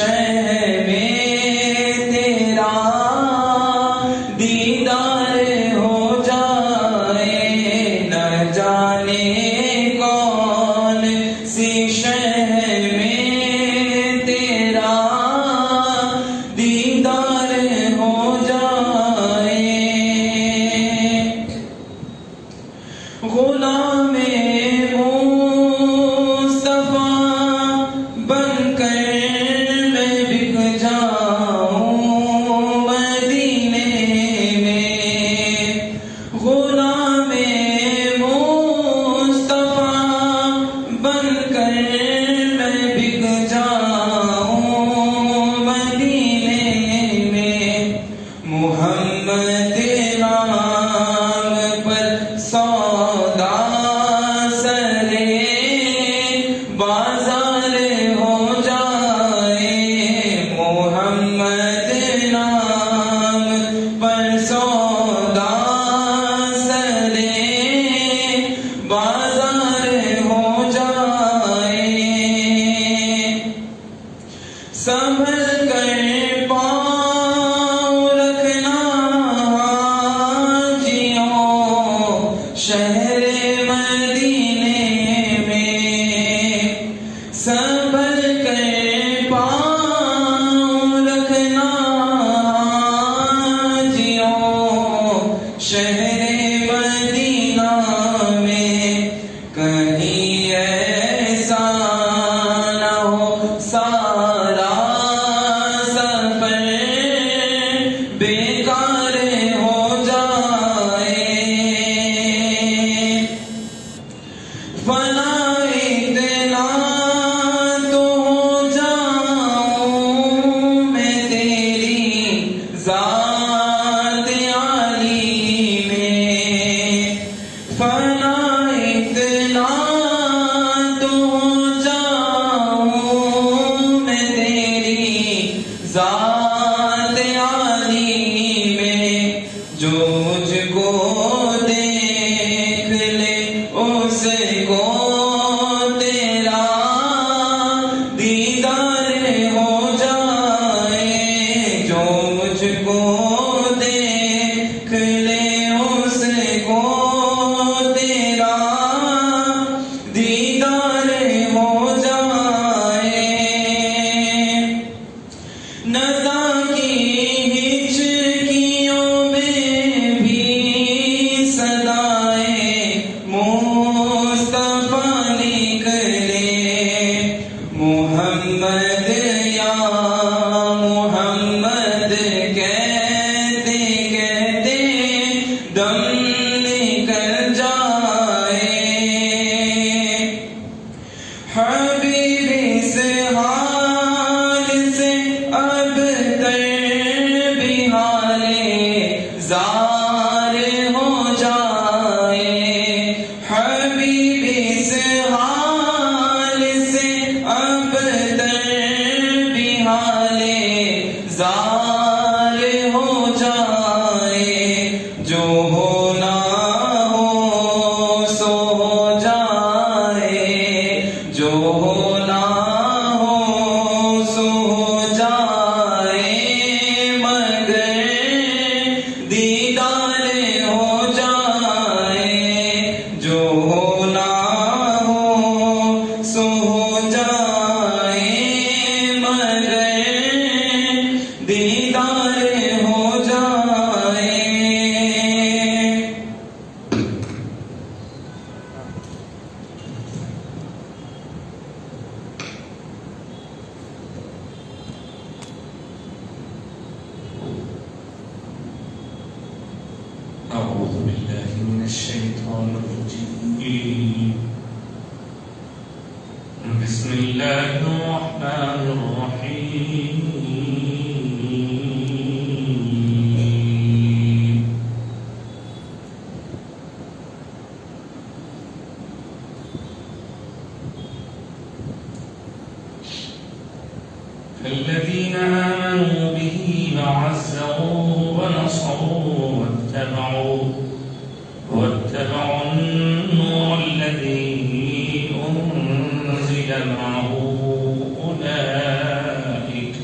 شہ میں تیرا دیدار ہو جائے، نہ جانے کون سی شہ میں تیرا دیدار ہو جائے۔ غلام مصطفیٰ بن کر میں بک جاؤں مدینے میں، غلام مصطفیٰ بن کر میں بک جاؤں مدینے میں، محمد نام پر سودا سرے بازار ہو جائے، محمد نام پر سودا سرے بازار ہو جائے۔ سنبھل کر پاؤں رکھنا حاجیوں شہر مدینے میں، سنبھل کر پاؤں رکھنا حاجیوں شہر مدینہ میں، کہیں ایسا نہ ہو سارا سفر بیکار ہو جائے۔ فنا اتنا تو ہو جاؤں میں تیری ذات عالی میں، فنا اتنا تو ہو جاؤں میں تیری ذات عالی میں، جو مجھ کو دیکھ لے اس کو تیرا دیدار ہو جائے، جو مجھ کو دیکھ لے اس کو تیرا دیدار ہو جائے۔ نزا کی ہچکیوں میں بھی صدائے مصطفیٰ نکلے، محمد یا محمد کہتے کہتے دم نکل جائے۔ حبیب اس حال سے اب تر بھی حال زار ہو جائے، حبیب اس حال سے اب تر بھی حال زار ہو جائے، جو ہونا ہو سو ہو جائے، جو ہونا ہو سو ہو جائے، مگر دیدار ہو جائے، جو ہونا ہو سو ہو جائے، مگر دیدار ہو جائے۔ أعوذ بالله من الشيطان الرجيم، بسم الله الرحمن الرحيم۔ الذين آمنوا به وعزروه ونصروه واتبعوا النور الذي أنزل معه أولئك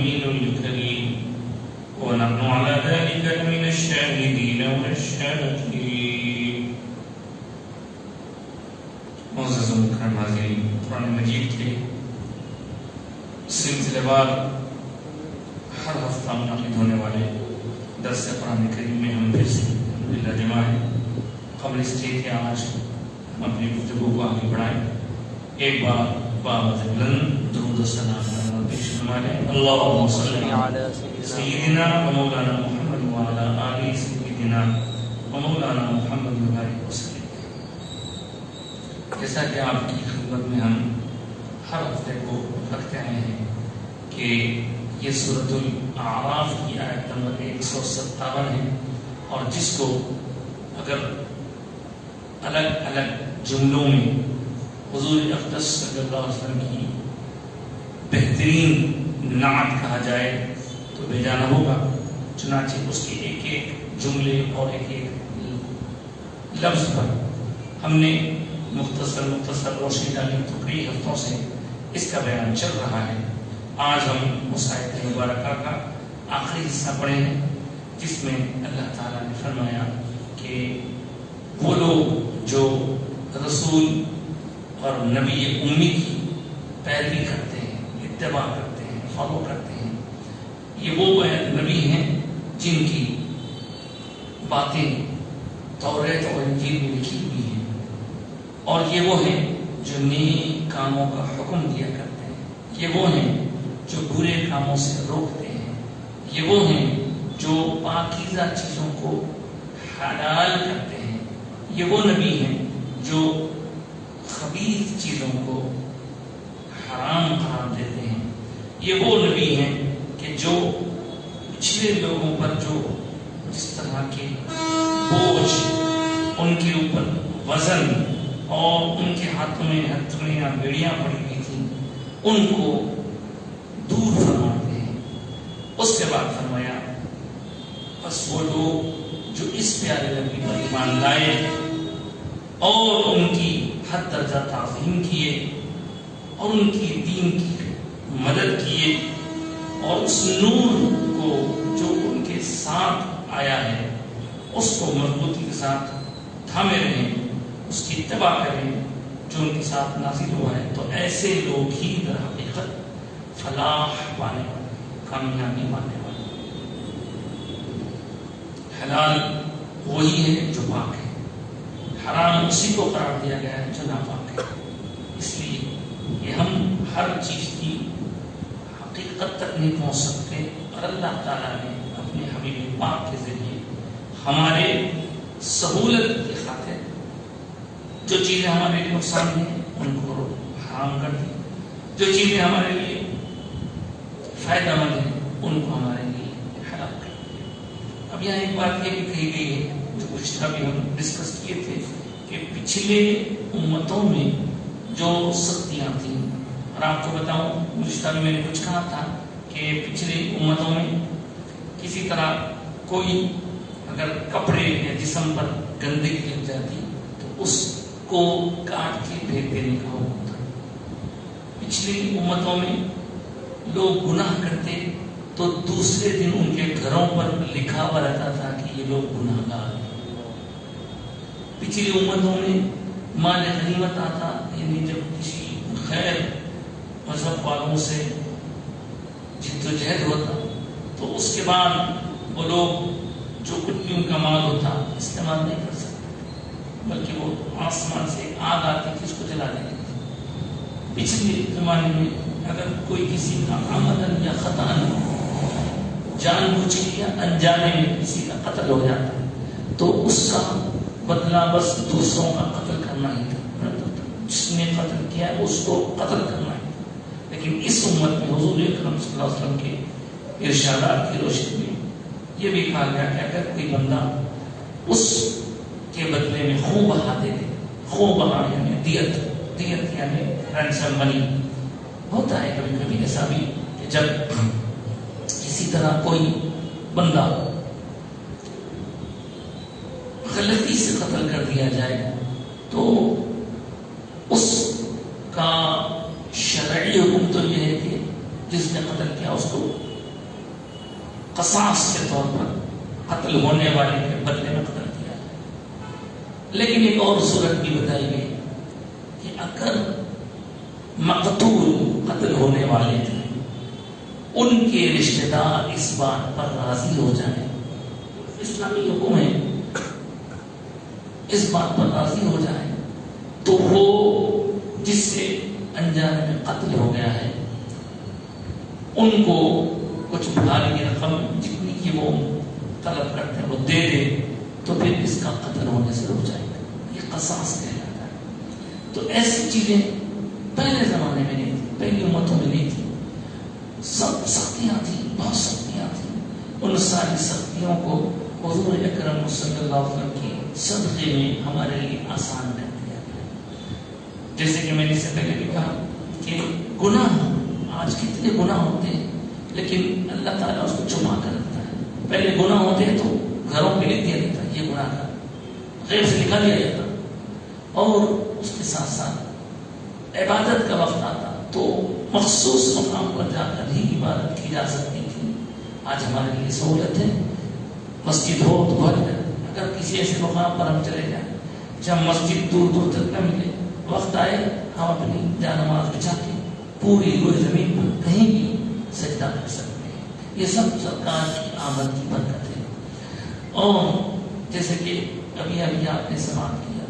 الأمين الكريم ونحن على ذلك لمن الشاهدين والشاكرين. معزز و مکرم حاضرین، قرآن مجید کے سلسلے وار ہر ہفتہ منعقد ہونے والے درس قرآن کریم میں ہم پھر سے الحمدللہ جمع ہیں. قبل اس کے کہ آج ہم اپنی گفتگو کو آگے بڑھائیں، ایک بار بآواز بلند درود و سلام پیش فرمائیں. اللہم صلی علی سیدنا و مولانا محمد وعلی آل سیدنا و مولانا محمد وبارک وسلم. جیسا کہ آپ کی خدمت میں ہم ہر ہفتے کو رکھتے آئے ہیں کہ یہ سورۃ الاعراف کی آیت نمبر 157 ہے، اور جس کو اگر الگ الگ جملوں میں حضور اقدس صلی اللہ علیہ وسلم کی بہترین نعت کہا جائے تو بے جانا ہوگا. چنانچہ اس کے ایک ایک جملے اور ایک ایک لفظ پر ہم نے مختصر روشنی ڈالی. تو کئی ہفتوں سے اس کا بیان چل رہا ہے. آج ہم اس آیت مبارکہ کا آخری حصہ پڑھے ہیں، جس میں اللہ تعالیٰ نے فرمایا کہ وہ لوگ جو رسول اور نبی امی کی پیروی کرتے ہیں، اتباع کرتے ہیں، فالو کرتے ہیں، یہ وہ نبی ہیں جن کی باتیں توریت اور انجیل میں لکھی ہوئی ہیں، اور یہ وہ ہیں جو نیک کاموں کا حکم دیا کرتے ہیں، یہ وہ ہیں جو برے کاموں سے روکتے ہیں، یہ وہ ہیں جو پاکیزہ چیزوں کو حلال کرتے ہیں، یہ وہ نبی ہیں جو خبیث چیزوں کو حرام قرار دیتے ہیں، یہ وہ نبی ہیں کہ جو پچھلے لوگوں پر جو جس طرح کے بوجھ، ان کے اوپر وزن اور ان کے ہاتھوں میں ہتھیلیاں یا بیڑیاں پڑی ہوئی تھیں، ان کو دور فرماتے ہیں. اس کے بعد فرمایا بس وہ لوگ جو اس پیارے نبی پر ایمان لائے اور ان کی حد درجہ تعظیم کیے اور ان کی دین کی مدد کیے اور اس نور کو جو ان کے ساتھ آیا ہے اس کو مضبوطی کے ساتھ تھامے رہیں، اس کی اتباع کریں جو ان کے ساتھ نازل ہوا ہے، تو ایسے لوگ ہی در حقیقت فلاح پانے والے، کامیابی پانے والے. حلال وہی ہے جو پاک ہے، حرام اسی کو قرار دیا گیا ہے جو ناپاک ہے. اس لیے کہ ہم ہر چیز کی حقیقت تک نہیں پہنچ سکتے، اور اللہ تعالیٰ نے اپنے حبیب پاک کے ذریعے ہمارے سہولت کی خاطر جو چیزیں ہمارے لیے نقصان ہیں ان کو حرام کر دی، جو چیزیں ہمارے لیے فائدہ مند ہیں ان کو ہمارے لیے حلال کر دیا. اب یہاں ایک بات یہ بھی کہی گئی ہے جو گزشتہ بھی ہم ڈسکس کیے تھے کہ پچھلے امتوں میں جو سختیاں تھیں، اور آپ کو بتاؤں گزشتہ میں نے کچھ کہا تھا کہ پچھلی امتوں میں کسی طرح کوئی اگر کپڑے یا جسم پر گندگی لگ جاتی تو اس کو کاٹ کے پھینک دینے کا حکم تھا. پچھلی امتوں میں لوگ گناہ کرتے تو دوسرے دن ان کے گھروں پر لکھا ہوا رہتا تھا کہ یہ لوگ گناہ گار ہیں. پچھلی امتوں میں مال غنیمت آتا، یعنی جب کسی خیر مذہب والوں سے جد و جہد ہوتا تو اس کے بعد وہ لوگ جو کچھ بھی ان کا مال ہوتا استعمال نہیں کر سکتے، بلکہ وہ آسمان سے ایک آگ آتی تھی اس کو جلا دیتے تھے. پچھلے زمانے میں اگر کوئی کسی کا عمدن یا خطأً جان بوجھ کے یا انجانے میں کسی کا قتل ہو جاتا تو اس کا بدلہ بس دوسروں کا قتل کرنا ہی تھا، جس نے قتل کیا اس کو قتل کرنا ہی تھا. لیکن اس امت میں حضور اکرم صلی اللہ علیہ وسلم کے ارشادات کی روشنی میں یہ بھی کہا گیا کہ اگر کوئی بندہ اس کے بدلے میں خون بہا دے دے، خون بہا یعنی دیت یعنی رینسم منی ہوتا ہے کبھی کبھی ایسا بھی کہ جب کسی طرح کوئی بندہ غلطی سے قتل کر دیا جائے تو اس کا شرعی حکم تو یہ ہے کہ جس نے قتل کیا اس کو قصاص کے طور پر قتل ہونے والے کے بدلے میں قتل کیا جائے۔ لیکن ایک اور صورت بھی بتائی گئی کہ اگر مقتول قتل ہونے والے تھے، ان کے رشتہ دار اس بات پر راضی ہو جائیں، اسلامی حکم ہے، اس بات پر راضی ہو جائیں، تو وہ جس سے انجانے میں قتل ہو گیا ہے ان کو کچھ بھاری رقم جتنی کی وہ طلب کرتے ہیں وہ دے دے، تو پھر اس کا قتل ہونے سے رک جائے گا۔ یہ قصاص کہلاتا ہے۔ تو ایسی چیزیں پہلے زمانے میں نہیں تھی، پہلی امتوں میں نہیں تھی۔ سب سختیاں تھیں، بہت سختیاں تھیں۔ ان ساری سختیوں کو حضور اکرم صلی اللہ علیہ وسلم کی صدقے میں ہمارے لیے آسان کر دیا گیا۔ جیسے کہ میں نے اس سے پہلے بھی کہا کہ گناہ، آج کتنے گناہ ہوتے ہیں لیکن اللہ تعالیٰ اس کو چھپا کر رکھتا ہے۔ پہلے گناہ ہوتے ہیں تو گھروں پہ لکھ دیا جاتا ہے یہ گناہ کا، غیب سے نکال دیا جاتا، اور اس کے ساتھ ساتھ عبادت کا وقت آتا تو مخصوص مقام پر جا کر ہی عبادت کی جا سکتی تھی۔ آج ہمارے لیے سہولت ہے، مسجد ہو تو بھر جائے۔ اگر کسی ایسے مقام پر ہم چلے جائیں جہاں مسجد دور دور تک نہ ملے، وقت آئے ہم اپنی جانماز بچھا کے پوری روئے زمین پر کہیں بھی سجدہ کر سکتے ہیں۔ یہ سب سرکار کی آمد کی برکت ہے۔ اور جیسے کہ ابھی آپ نے سماعت کیا،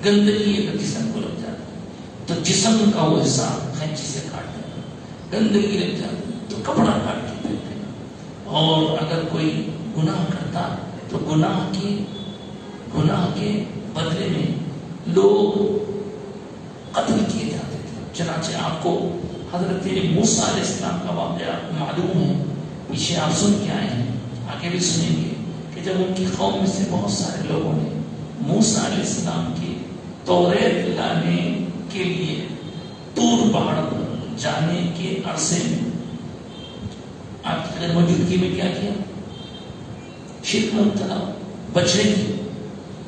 گندگی اگر جسم کو لگ جاتی ہے تو جسم کا وہ حصہ قینچی سے کاٹ دینا، گندگی لگ جاتی تو کپڑا کاٹ کے پھر دینا، اور اگر کوئی گناہ کرتا تو گناہ کے بدلے میں لوگ قتل کیے جاتے تھے۔ چنانچہ آپ کو حضرت موسیٰ علیہ السلام کا واقعہ معلوم ہے، پیچھے آپ سن کے آئے ہیں، آگے بھی سنیں گے کہ جب ان کی قوم میں سے بہت سارے لوگوں نے موسیٰ علیہ السلام کی توریت لانے کے لیے طور پہاڑ پر جانے کے عرصے میں آپ کی غیر موجودگی میں کیا کیا؟ شرک میں مبتلا، بچڑے کی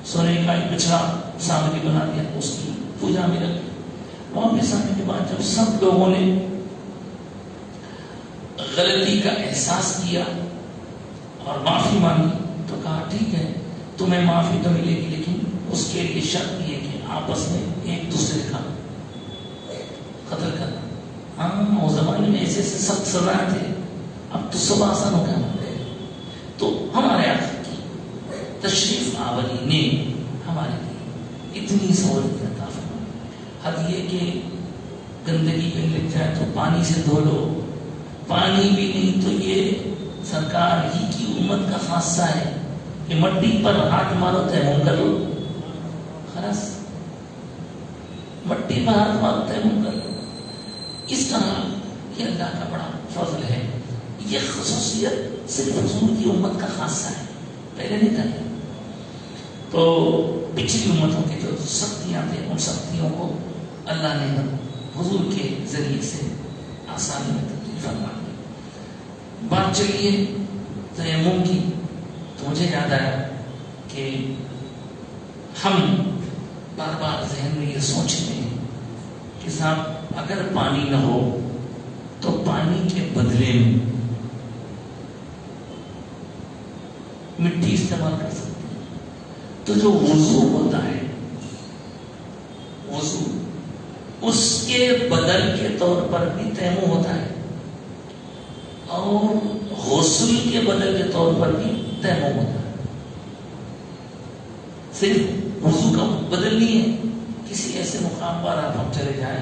سونے کا ایک بچڑا سامنے بنا دیا، اس کی پوجا میں رکھ دیا۔ واپس آنے کے بعد جب سب لوگوں نے غلطی کا احساس کیا اور معافی مانگی تو کہا ٹھیک ہے تمہیں معافی تو ملے گی، لیکن اس کے لیے شرط یہ کہ آپس میں ایک دوسرے کا قتل کرنا۔ ہاں، اس زمانے میں ایسے ایسے سخت سزائیں تھے، اب تو سب آسان ہو گیا۔ تو ہمارے آقا کی تشریف آوری نے ہمارے لیے اتنی سہولت عطا فرمائی۔ حد یہ کہ گندگی کہیں لگ جائے تو پانی سے دھو لو، پانی بھی نہیں تو یہ سرکار ہی کی امت کا خاصہ ہے کہ مٹی پر ہاتھ مارو تیمم کر لو، خلاص مٹی پر ہاتھ مارو تیمم کر لو۔ اس طرح یہ اللہ کا بڑا فضل ہے، یہ خصوصیت صرف حضور کی امت کا خاصہ ہے، پہلے نہیں تھا۔ تو پچھلی امتوں کی جو سختیاں تھیں ان سختیوں کو اللہ نے حضور کے ذریعے سے آسانی میں تبدیل فرما دی۔ بات چلیے تیمم کی، تو مجھے یاد آیا کہ ہم بار بار ذہن میں یہ سوچتے ہیں کہ صاحب اگر پانی نہ ہو تو پانی کے بدلے میں مٹی استعمال کر سکتے ہیں۔ تو جو وضو ہوتا ہے، وضو اس کے بدل کے طور پر بھی تیمم ہوتا ہے، اور غسل کے بدل کے طور پر بھی تیمم ہوتا ہے۔ صرف وضو کا بدل نہیں ہے، کسی ایسے مقام پر آپ ہم چلے جائیں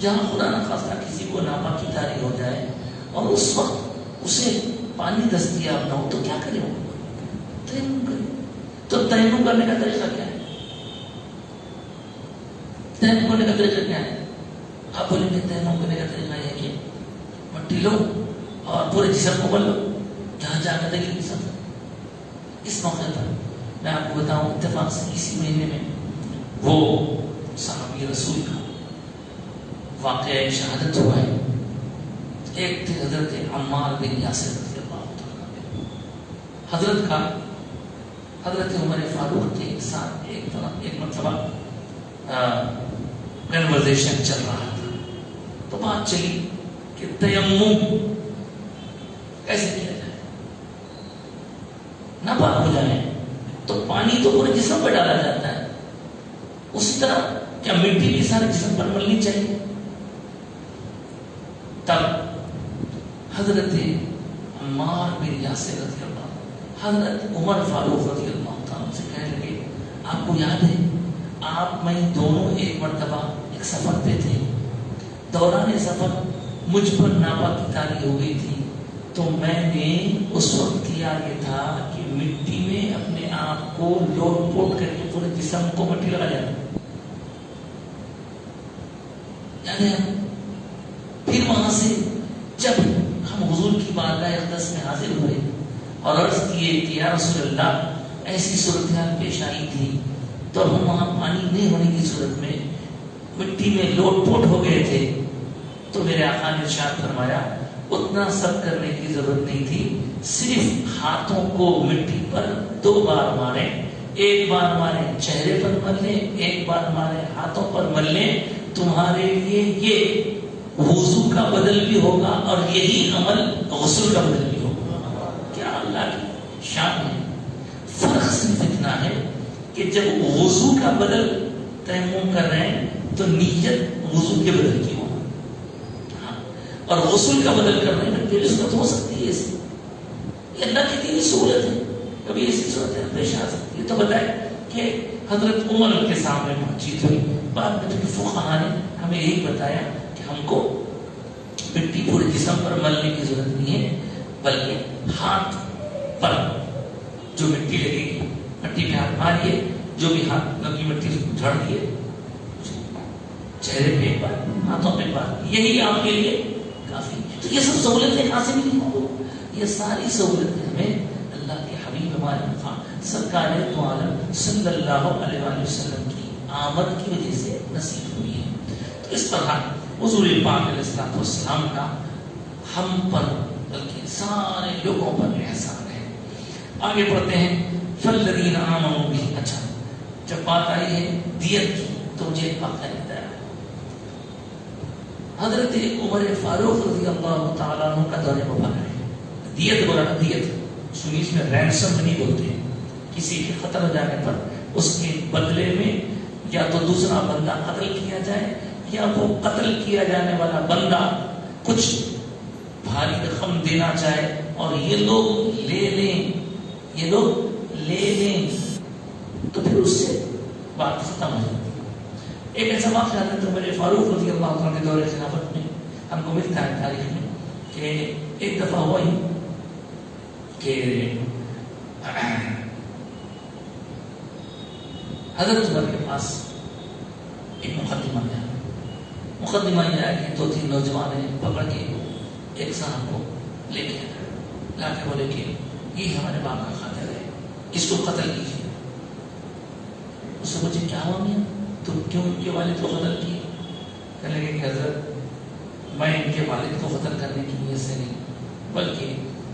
جہاں خدا نخواستہ کسی کو ناپاکی طاری ہو جائے اور اس وقت اسے پانی دستیاب نہ ہو تو کیا کرے وہ؟ تیمم کرے۔ تو تیمم کرنے کا طریقہ کیا ہے؟ تیمم کرنے کا طریقہ کیا ہے؟ آپ بولیں گے تیمم کرنے کا طریقہ یہ ہے کہ مٹی لو اور پورے جسم کو مل لو، جہاں جا کر دیکھیں سب۔ اس موقع پر میں آپ کو بتاؤں، اتفاق سے اسی مہینے میں وہ صحابی رسول کا واقعہ شہادت ہوا ہے۔ ایک تھے حضرت عمار بن یاسر رضی اللہ تعالیٰ۔ حضرت کا حضرت عمر فاروق کے ساتھ ایک مرتبہ کنورزیشن چل رہا تھا، تو بات چلی کہ تیمم کیسے کیا جائے۔ ناپاک ہو جائیں تو پانی تو پورے جسم پہ ڈالا جاتا ہے، اسی طرح کیا مٹی بھی سارے جسم پر ملنی چاہیے؟ تب حضرت عمار بن یاسر رضی اللہ، حضرت عمر فاروق رضی اللہ تعالیٰ سے کہنے لگے آپ کو یاد ہے آپ میں دونوں ایک مرتبہ ایک سفر پہ تھے، دوران سفر مجھ پر ناپاکی طاری ہو گئی تھی، تو میں نے اس وقت کیا یہ تھا کہ مٹی میں اپنے آپ کو لوٹ پوٹ کر کے پورے جسم کو مٹی لگا جاتا، یعنی پھر وہاں سے جب ہم حضور کی بارگاہ اقدس میں حاضر ہوئے اور عرض کیے کہ یا رسول اللہ ایسی صورتحال پیش آئی تھی تو ہم وہاں پانی نہیں ہونے کی صورت میں مٹی میں لوٹ پوٹ ہو گئے تھے، تو میرے آقا نے ارشاد فرمایا اتنا سب کرنے کی ضرورت نہیں تھی، صرف ہاتھوں کو مٹی پر 2 بار ماریں، ایک بار ماریں چہرے پر مل لیں، ایک بار ماریں ہاتھوں پر مل لیں، تمہارے لیے یہ وضو کا بدل بھی ہوگا اور یہی عمل غسل کا بدل بھی ہوگا۔ کیا اللہ کی شان ہے! فرق صرف اتنا ہے کہ جب وضو کا بدل تیمم کر رہے ہیں تو نیت وضو کے بدل کی ہو، اور غسل کا بدل کر رہے ہیں پھر صورت ہو سکتی ہے ایسی، یہ اللہ کی دینی سہولت ہے، کبھی ایسی صورت پیش آ سکتی ہے۔ تو بتائے کہ حضرت عمر کے سامنے بات چیت ہوئی، بعد میں پھر فقہا نے ہمیں یہی بتایا کہ ہم کو مٹی پورے جسم پر ملنے کی ضرورت نہیں ہے، بلکہ ہاتھ پر جو مٹی لگے گی مٹی پہ ہاتھ ماریے، جو بھی ہاتھ لگی مٹی جھڑ دیے، چہرے پہ ایک بار ہاتھوں پہ بار، یہی آپ کے لیے کافی۔ تو یہ سب سہولتیں کہاں سے ملی ہوں؟ یہ ساری سہولتیں ہمیں اللہ کے حبیب ہمارے مقام سرکار دو عالم صلی اللہ علیہ وآلہ وسلم کی آمد کی وجہ سے نصیب ہوئی ہے۔ تو اس طرح حضور پاک علیہ السلام کا ہم پر بلکہ سارے لوگوں پر احسان ہے۔ آگے پڑھتے ہیں فالذین آمنوا بہ۔ اچھا جب بات آئی ہے دیت کی تو مجھے ایک واقعہ یاد آیا۔ حضرت عمر فاروق رضی اللہ تعالیٰ عنہ کا دور مبارک ہے۔ دیت بولا دیت سنی اس میں رینسم نہیں بولتے ہیں، کسی کے قتل ہو جانے پر اس کے بدلے میں یا تو دوسرا بندہ قتل کیا جائے یا وہ قتل کیا جانے والا بندہ کچھ بھاری رقم دینا چاہے اور یہ لوگ لے لیں تو پھر اس سے بات ختم ہو جاتی ہے۔ ایک ایسا واقعہ ہے تو میرے فاروق رضی اللہ عنہ کے دور خلافت میں ہم کو ملتا ہے تاریخ میں کہ ایک دفعہ ہوا ہی کہ حضرت عمر کے پاس ایک مقدمہ آیا۔ مقدمہ یہ آیا کہ 2-3 نوجوان پکڑ کے ایک صاحب کو لے کے لا کے بولے کہ یہ ہمارے باپ کا قاتل ہے، اس کو قتل کیجیے۔ اس سے مجھے کیا ہوا میاں، تم کیوں ان کے والد کو قتل کیے؟ کہنے لگے کہ حضرت میں ان کے والد کو قتل کرنے کی نیت سے نہیں، بلکہ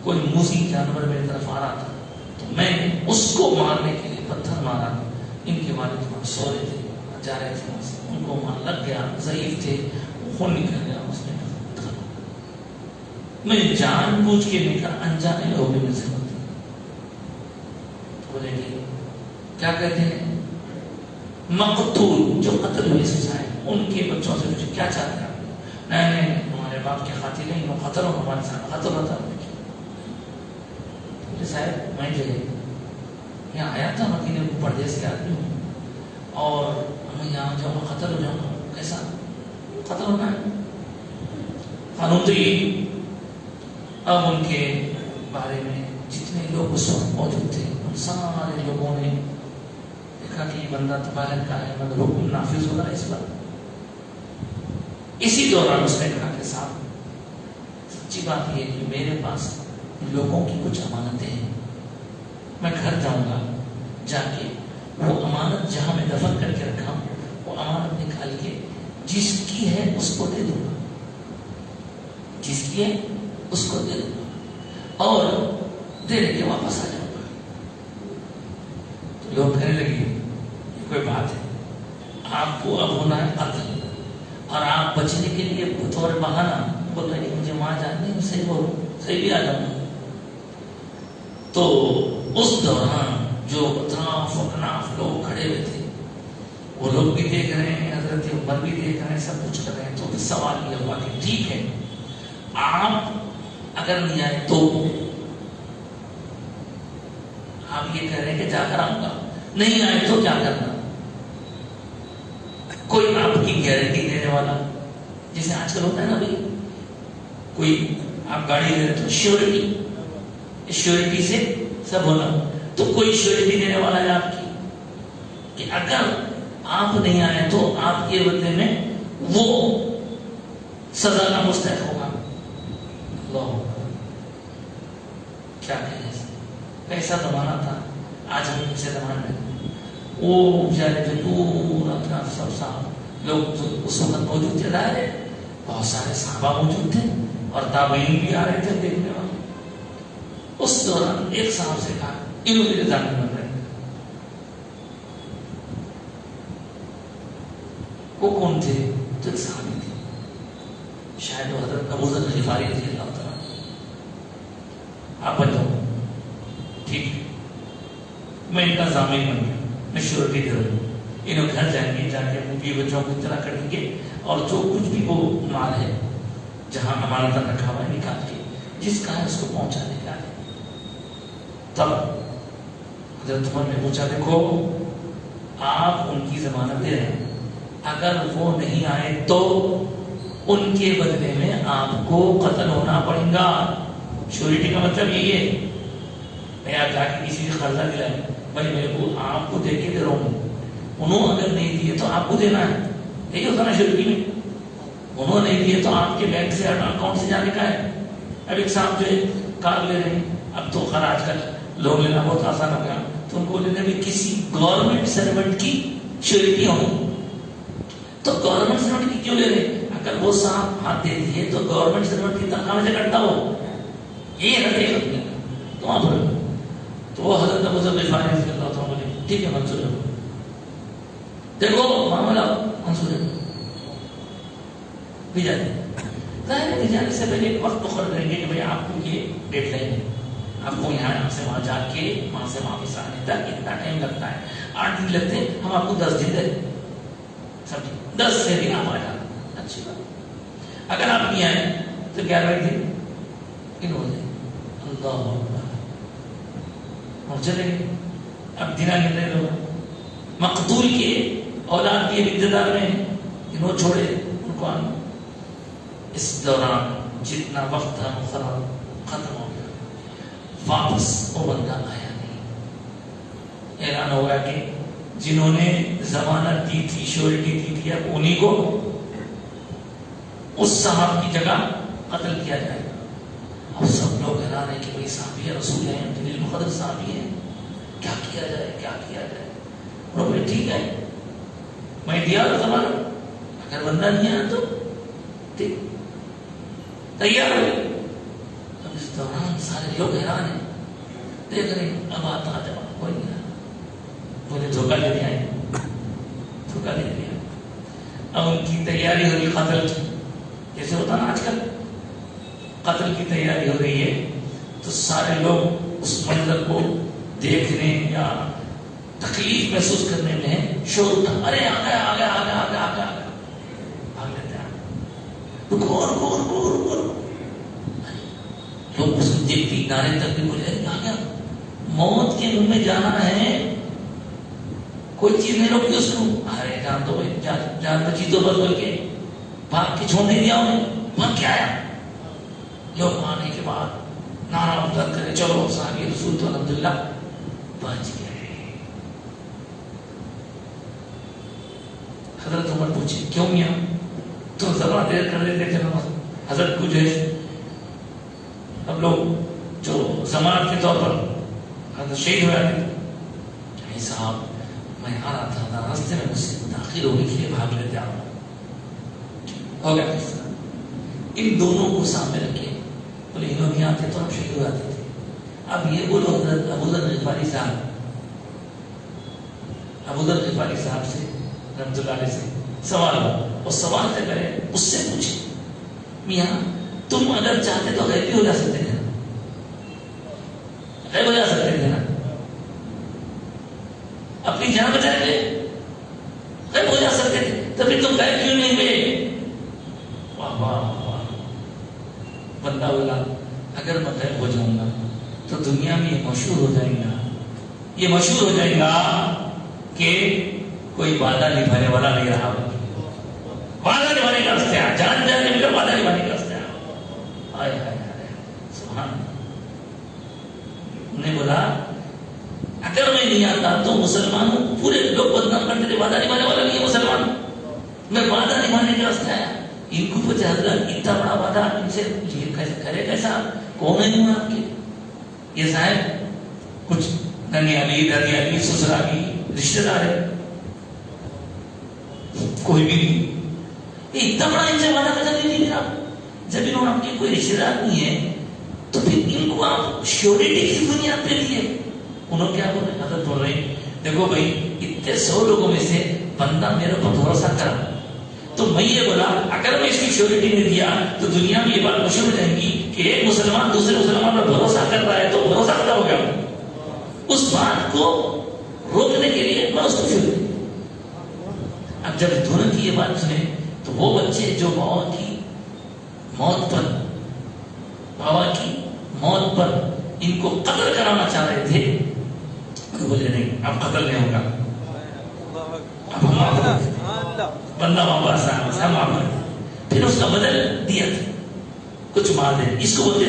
کوئی موذی جانور میری طرف آ رہا تھا تو میں نے اس کو مارنے کے لیے پتھر مارا۔ ان کے والد وہاں سو رہے تھے، جا رہے تھے، ان کو وہاں لگ گیا، ضعیف تھے، خون نکل گیا، اس نے میں جان بوجھ کے نہیں کہا، انجانے ہو گئے مجھ سے بولتے بولے گے کیا کہتے ہیں مقتول جو قتل ہوئے سزائے ان کے بچوں سے مجھے کیا چاہتے ہیں؟ نہیں ہمارے باپ کے قاتل نہیں، وہ قتل ہو ہمارے ساتھ قتل ہوتا ہے۔ صاحب میں جو ہے یہاں آیا تھا مدینے کو پردیس کے آدمی ہوں اور میں یہاں جاؤں گا قتل ہو جاؤں گا، کیسا قتل ہونا ہے؟ قانون تو یہ اب ان کے بارے میں جتنے لوگ اس وقت موجود تھے ان سارے لوگوں نے دیکھا کہ یہ بندہ تو بالغ کا ہے مگر حکم نافذ ہو رہا ہے اس پر۔ اسی دوران اس نے کہا کہ صاحب سچی بات یہ کہ میرے پاس لوگوں کی کچھ امانتیں ہیں، میں گھر جاؤں گا، جا کے وہ امانت جہاں میں دفن کر کے رکھا ہوں وہ امانت نکال کے جس کی ہے اس کو دے دوں گا، جس کی ہے اس کو دے دوں گا اور دے کے واپس آ جاؤں گا۔ تو لوگ کہنے لگے یہ کوئی بات ہے، آپ کو اب ہونا ہے قتل اور آپ بچنے کے لیے بطور بہانہ بول رہے ہیں مجھے وہاں جانا نہیں، صحیح بولو، صحیح بھی آ جاؤں گا۔ تو اس دوران جو اطراف و اناف لوگ کھڑے ہوئے تھے وہ لوگ بھی دیکھ رہے ہیں، حضرت عمر بھی دیکھ رہے ہیں، سب کچھ کر رہے ہیں. تو پھر سوال یہ ہوا کہ ٹھیک ہے آپ اگر نہیں آئے تو آپ یہ کہہ رہے ہیں کہ جا کر آؤں گا، نہیں آئے تو کیا کرنا؟ کوئی آپ کی گارنٹی دینے والا، جیسے آج کل ہوتا ہے نا بھائی، کوئی آپ گاڑی لے رہے تو شیورٹی سے سب ہونا، تو کوئی شیورٹی دینے والا ہے آپ کی کہ اگر آپ نہیں آئے تو آپ کے بدلے میں وہ سزا کا مستحق ہوگا. اللہ کیا کہیں، کیسا زمانہ تھا. آج ہم کیسے زمانے میں وہ بیچارے جو دور اپنا سب صاحب لوگ جو اس وقت موجود تھے، ظاہر ہے بہت سارے صحابہ موجود تھے اور تابعین بھی آ رہے تھے دیکھنے والے. اس دوران ایک صاحب سے کہا انہوں نے ضامن بن رہے. وہ کون تھے؟ تو ایک صحابی تھے، شاید وہ حضرت ابو ذر غفاری رضی اللہ تعالیٰ. آپ بن جاؤ، ٹھیک ہے میں ان کا ضامن بن گیا، میں شیورٹی دے رہا ہوں. انہوں گھر جائیں گے، جا کے اپنی بیوی بچوں کو اطلاع کریں گے اور جو کچھ بھی وہ مال ہے جہاں امانت رکھا ہوا ہے نکال کے جس کا ہے اس کو پہنچانے کا ہے. تب حضرت عمر نے پوچھا دیکھو آپ ان کی ضمانت دے رہے ہیں، اگر وہ نہیں آئے تو ان کے بدلے میں آپ کو قتل ہونا پڑے گا. شیورٹی کا مطلب یہی ہے، میں آپ جا کے کسی سے قرضہ دلائیں بھائی میرے کو آپ کو دے کے دے رہا ہوں، انہوں اگر نہیں دیے تو آپ کو دینا ہے. یہی ہوتا نا شیورٹی میں، انہوں نے نہیں دیے تو آپ کے بینک سے اکاؤنٹ سے جانے کا ہے. اب ایک صاحب جو ہے کار لے رہے ہیں، اب تو خیر آج کل لون لینا بہت آسان ہو گیا، تو ان کو لینا بھی کسی گورنمنٹ سرونٹ کی شیورٹی ہو. تو گورنمنٹ سرونٹ کی کیوں لے رہے ہیں؟ اگر وہ صاحب ہاتھ دے دیے تو گورنمنٹ سرونٹ کی تنخواہ سے کٹتا ہو، یہ ہے تو وہاں پر. تو وہ حضرت ابو ذر غفاری رضی اللہ تعالیٰ بولے ٹھیک ہے منظور ہے، دیکھو معاملہ منظور ہے بھی جاتے ہیں. ظاہر ہے جانے سے پہلے ایک وقت مقرر کریں گے کہ بھائی آپ کو یہ ڈیٹ لائن ہے، آپ کو یہاں سے وہاں جا کے وہاں سے واپس آنے تک اتنا ٹائم لگتا ہے، 8 دن لگتے ہیں، ہم آپ کو 10 دن دیں، سمجھے 10 سے بھی آپ آ جانا اچھی بات. اگر آپ نہیں آئے تو 11 دن انہوں نے اللہ اور چلے گئے. اب دینا گرنے لوگ مقتول کے اولاد کے ابتدار میں انہوں چھوڑے ان کو آنا. اس دوران جتنا وقت تھا مقرر ختم ہو گیا، واپس وہ بندہ آیا نہیں. اعلان ہو گیا کہ جنہوں نے ضمانت دی تھی، شیورٹی دی تھی، اب انہیں کو اس صاحب کی جگہ قتل کیا جائے گا. اب سب لوگ حیران ہیں کہ بھائی صحابی رسول ہیں، دلیل مقدر صحابی ہیں، کیا کیا جائے کیا کیا جائے. اور بھائی ٹھیک ہے میں دیا زمانہ، اگر بندہ نہیں آیا تو ٹھیک تیار ہو. اب اس دوران سارے لوگ حیران ہیں، دیکھ رہے ہیں اب آتا جواب کوئی نہیں آیا. مجھے دھوکہ دے دیا ہے، دھوکہ دے دیا. اب ان کی تیاری ہوگی قتل کی، جیسے ہوتا نا آج کل قتل کی تیاری ہو رہی ہے، تو سارے لوگ اس منظر کو دیکھنے یا تکلیف محسوس کرنے میں شور اٹھا، ارے آ گیا آ گیا آ گیا آ گیا آ گیا، بھاگ لیتے ہیں. لوگ اس کو دیکھتی نعرے تک بھی بولے آ گیا. موت کے منہ میں جانا ہے، کوئی چیز نہیں روکتی اس کو. ارے جان دو جان بچی تو بس بول کے بھاگ کے چھوڑ نہیں دیا انہیں، بھاگ کے آیا. لوگ آنے کے بعد نعرہ بلند کرے چلو صحابی رسول تو الحمدللہ بچ گئے. حضرت عمر پوچھے کیوں میاں تو زبان دیر کر دیتے تھے. حضرت کو جو ہے اب لوگ جو ضمانت کے طور پر حضرت شہید ہو جاتے تھے. صاحب میں آ رہا تھا، راستے میں مجھ سے تاخیر ہونے کے لیے بھاگ لیتے آؤں. ہو گیا کس طرح ان دونوں کو سامنے رکھے بولے انہوں نہیں آتے تو ہم شہید ہو جاتے تھے. اب یہ بولو حضرت ابو ذر غفاری صاحب، ابو ذر غفاری صاحب سے رحمۃ اللہ علیہ سے سوال ہو، اور سوال سے کرے اس سے پوچھے میاں تم اگر چاہتے تو غیب بھی ہو جا سکتے تھے نا، غیب ہو جا سکتے تھے نا. جان بچائے گئے؟ غائب ہو جا سکتے تھے، تو پھر تم غائب کیوں نہیں ہوئے؟ واہ واہ واہ. بندہ بولا اگر میں غائب ہو جاؤں گا تو دنیا میں یہ مشہور ہو جائے گا، یہ مشہور ہو جائے گا کہ کوئی وعدہ نبھانے والا نہیں رہا. وعدہ نبھانے کا راستے آ، جان جانے مل کر وعدہ نبھانے کا راستے آ. ہائے ہائے ہائے سبحان. انہوں نے بولا اگر میں نہیں آتا تو مسلمانوں پورے لوگ بدنام کرتے تھے، وعدہ نبھانے والا نہیں ہے مسلمان، میں وعدہ نبھانے کے راستے آیا. ان کو پوچھا حضرت اتنا بڑا وعدہ ان سے کرے کیسا؟ کون ہے نہیں آپ کے؟ یہ صاحب کچھ ننیالی دردیالی سسرالی رشتے دار ہے، کوئی بھی نہیں. اتنا بڑا ان سے وعدہ کیسا نہیں دیا؟ جب انہوں نے آپ کے کوئی رشتے دار نہیں ہے تو پھر ان کو آپ شیورٹی کی بنیاد پہ دیے. انہوں کیا بول رہے؟ حضرت بول رہے دیکھو بھائی اتنے 100 لوگوں میں سے بندہ میرے پر بھروسہ کرا تو میں یہ بولا اگر میں اس کی شیورٹی نہیں دیا تو دنیا میں یہ بات مشہور ہو جائے گی کہ ایک مسلمان دوسرے مسلمان پر بھروسہ کر رہا ہے تو بھروسہ ختم ہو گیا. اس بات کو روکنے کے لیے میں اس کو شیورٹی. اب جب دونوں کی یہ بات سنے تو وہ بچے جو بابا کی موت پر ان کو قتل کرانا چاہ رہے تھے تو بولے نہیں اب قتل نہیں ہوگا، بندہ واپس آیا. پھر اس کا بدل دیت، کچھ مال دے، اس کو بولتے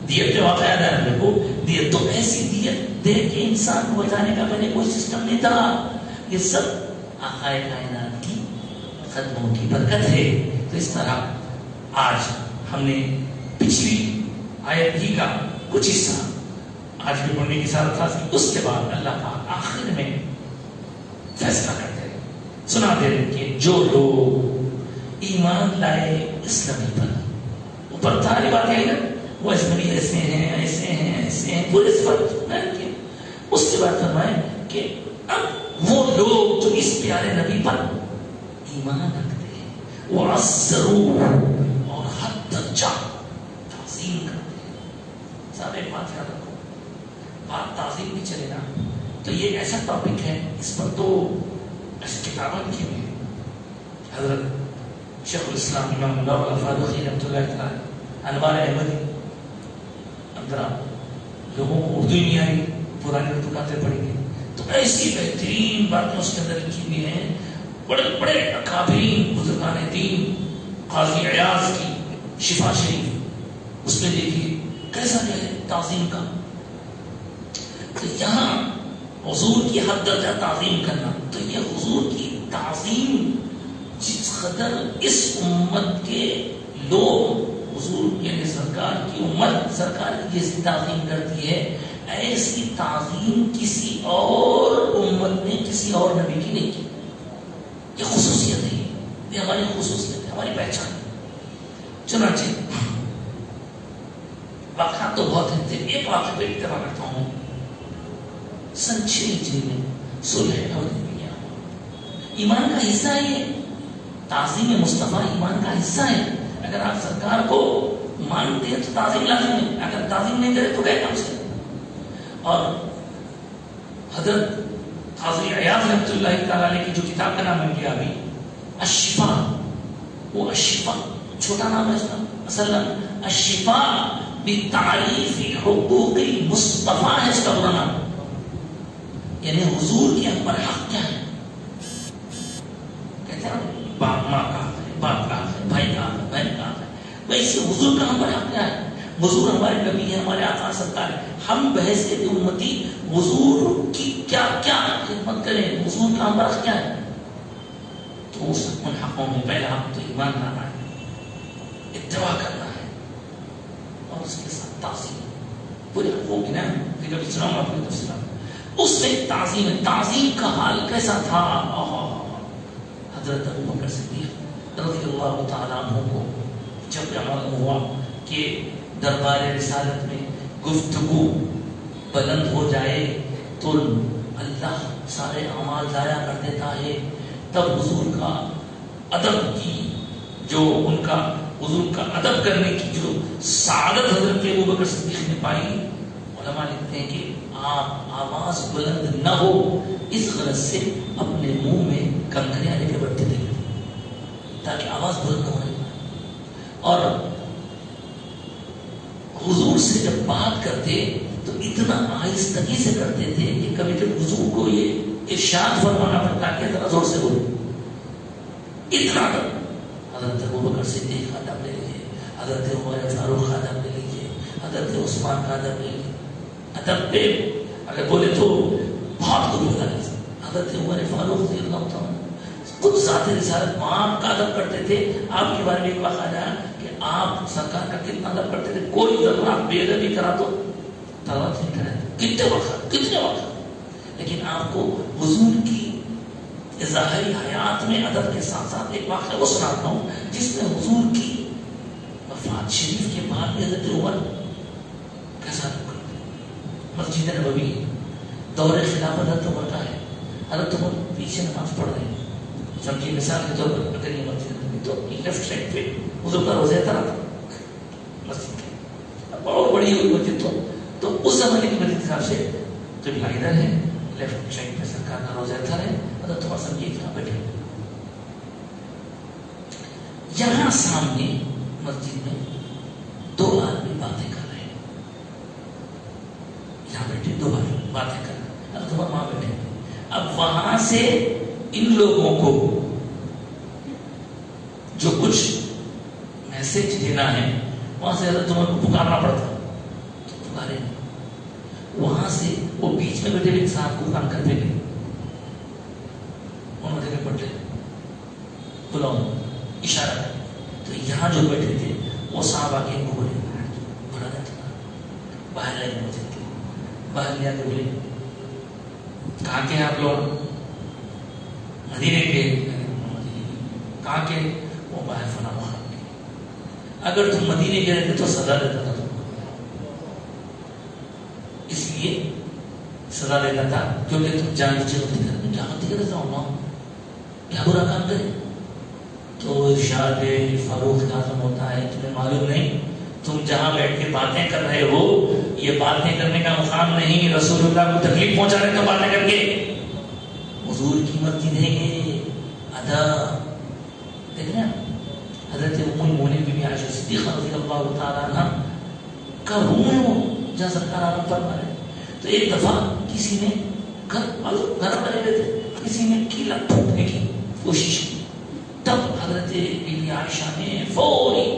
دیت پہ واقع یاد ہے کو دیت. تو ایسی دیت دے کے انسان کو بچانے کا پہلے کوئی سسٹم نہیں تھا. یہ سب آقا کائنات کی قدموں کی برکت ہے. تو اس طرح آج ہم نے پچھلی آیت ہی کا کچھ حصہ آج بھی پڑھنے کی ساتھ تھا. اس کے بعد اللہ پاک آخر میں فیصلہ کرتے ہیں، سنا دے رہے کہ جو لوگ ایمان لائے اس نبی پر، اوپر ساری باتیں ہیں نا، وہ اس نبی ایسے ہیں پورے صفت. اس کے بعد فرمائے کہ اب وہ لوگ جو اس پیارے نبی پر ایمان رکھتے ہیں وہ عزرو اور حد درجہ تعظیم کرتے ہیں. صاحب ایک بات یاد رکھو، بات تعظیم بھی چلے نا تو یہ ایسا ٹاپک ہے اس پر تو ایسی کتابیں لکھی ہوئی ہیں. حضرت شیخ الاسلام امام اللہ الفاروقی رحمۃ اللہ تعالی انوار احمدی، اندرا لوگوں کو اردو نہیں آئی پرانی اردو کاتیں پڑھیں گے تو ایسی بہترین باتیں اس کے اندر لکھی ہوئی ہیں. بڑے بڑے اکابرین بزرگان دین، قاضی عیاض کی شفا شریف، اس میں دیکھیے کیسا کیا ہے تعظیم کا. تو یہاں حضور کی حد درجہ تعظیم کرنا، تو یہ حضور کی تعظیم جس قدر اس امت کے لوگ حضور یعنی سرکار کی امت سرکار کی جیسی تعظیم کرتی ہے، ایسی تعظیم کسی اور امت نے کسی اور نبی کی نہیں کی. یہ خصوصیت ہے، یہ ہماری خصوصیت ہے، ہماری پہچان ہے. چنانچہ واقعات تو بہت ہیں، ایک واقعہ پہ اتفاق کرتا ہوں. سن 6 ہجری میں صلح حدیبیہ، ایمان کا حصہ ہے یہ. تعظیم مصطفیٰ ایمان کا حصہ ہے. اگر آپ سرکار کو مانتے ہیں تو تعظیم لازم ہے، اگر تعظیم نہیں کرے تو گئے کام سے. اور حضرت قاضی عیاض رحمۃ اللہ تعالی کی جو کتاب کا نام ہے لیا ابھی الشفا، وہ الشفا چھوٹا نام ہے اس کا، اصل نام الشفا بتعریف حقوق المصطفیٰ ہے اس کا پورا نام. یعنی حضور کے ہم پر حق کیا ہے، کہتے ہیں باپ ماں کا ہے، باپ کا ہے، بھائی کا ہے، بہن کا ہے، ویسے حضور کا ہم پر حق کیا ہے. حضور ہمارے نبی ہے، ہمارے آقا سرکار ہے. ہم بحیثیت امتی حضور کی کیا کیا خدمت کریں، حضور کا ہم پر حق کیا ہے. تو اس ان حقوں میں پہلا حق تو ایمان لانا ہے، اتباع کرنا ہے، اور اس کے ساتھ تعظیم پورے حقوق کی نا کبھی سناؤں آپ کو تفصیلات. اس میں تعظیم ہے. تعظیم کا حال کیسا تھا. حضرت ابو بکر صدیق رضی اللہ تعالیٰ عنہ کو جب معلوم ہوا کہ دربار رسالت میں گفتگو بلند ہو جائے تو اللہ سارے اعمال ضائع کر دیتا ہے، تب حضور کا ادب کی جو ان کا حضور کا ادب کرنے کی جو سعادت حضرت ابو بکر صدیق نے پائی علماء لکھتے ہیں کہ آپ آواز بلند نہ ہو اس غرض سے اپنے منہ میں کنکریاں لے کے بیٹھتے تھے تاکہ آواز بلند نہ ہونے پائے. اور حضور سے جب بات کرتے تو اتنا آہستگی سے کرتے تھے کہ کبھی کبھی حضور کو یہ ارشاد فرمانا پڑتا کہ ذرا زور سے بولو. اتنا تک حضرت ابوبکر صدیق کا ادب لے لیجیے, حضرت عمر فاروق کا ادب لے لیجیے, حضرت عثمان کا ادب لے لیجیے. ادب پہ اگر بولے تو بہت کچھ بولا جا سکتا. حضرت عمر فاروق رضی اللہ تعالیٰ خود ذات رسالت آپ کا ادب کرتے تھے. آپ کے بارے میں ایک واقعہ آیا کہ آپ سرکار کا کتنا ادب کرتے تھے. کوئی ضرور آپ بے ادبی کرا تو تلوار نہیں کرے, کتنے وقت. لیکن آپ کو حضور کی ظاہری حیات میں ادب کے ساتھ ساتھ ایک واقعہ وہ سناتا ہوں جس میں حضور کی وفات شریف کے بعد میں حضرت عمر کیسا ادب کرتے. مسجد نبوی دور خلافت حضرت عمر کا ہے. حضرت عمر پیچھے نماز پڑھ رہے ہیں. سمجھیے مثال کے طور پر اگر یہ مسجد نبوی تو لیفٹ سائڈ پہ حضور کا روزہ تھا مسجد کی بہت بڑی ہوئی مسجد. تو اس زمانے کی مسجد حساب سے قبلہ ادھر ہے, لیفٹ سائڈ پہ سرکار کا روزہ تھا ہے. حضرت عمر سمجھیے کہاں بیٹھے, یہاں سامنے مسجد میں دو آدمی باتیں کر رہے ہیں. یہاں بیٹھے دو آدمی باتیں کر رہے ہیں, حضرت عمر وہاں بیٹھے. اب وہاں سے ان لوگوں کو جو کچھ میسج دینا ہے وہاں سے حضرت عمر کو پکارنا پڑتا. پکارے وہاں سے وہ بیچ میں بیٹھے ایک صاحب کو کام کرتے گئے. انہوں نے پڑھتے بلاؤ اشارہ کر. تو یہاں جو بیٹھے تھے وہ صاحب آ کے ان کو بولے بڑا نہیں باہر لائے مسجد کے باہر لیا کے بولے کہاں کے آپ لوگ مدینے کے کہاں کے وہ باہر فنا وہاں کے. اگر تم مدینے کے رہتے تو سزا دیتا تھا, اس لیے سزا دیتا تھا کیونکہ تم جان بوجھ کے غلطی کرتے. کیا غلطی کرتے ہو, کیا برا کام کرے. تو ارشاد فاروق اعظم ہوتا ہے تمہیں معلوم نہیں تم جہاں بیٹھ کے باتیں کر رہے ہو یہ باتیں کرنے کا مقام نہیں. رسول اللہ کو تکلیف پہنچا رہے تو باتیں کر کے حضور کی مسجد ہے یہ ادا. دیکھ رہے ہیں حضرت ام المؤمنین بی بی عائشہ صدیقہ رضی اللہ تعالیٰ عنہ کا روم ہے وہ جہاں سرکار آرام فرما رہے. تو ایک دفعہ کسی نے گھر بنے ہوئے تھے, کسی نے کیلا ٹوٹنے کی کوشش کی. تب حضرت بی بی عائشہ نے فوری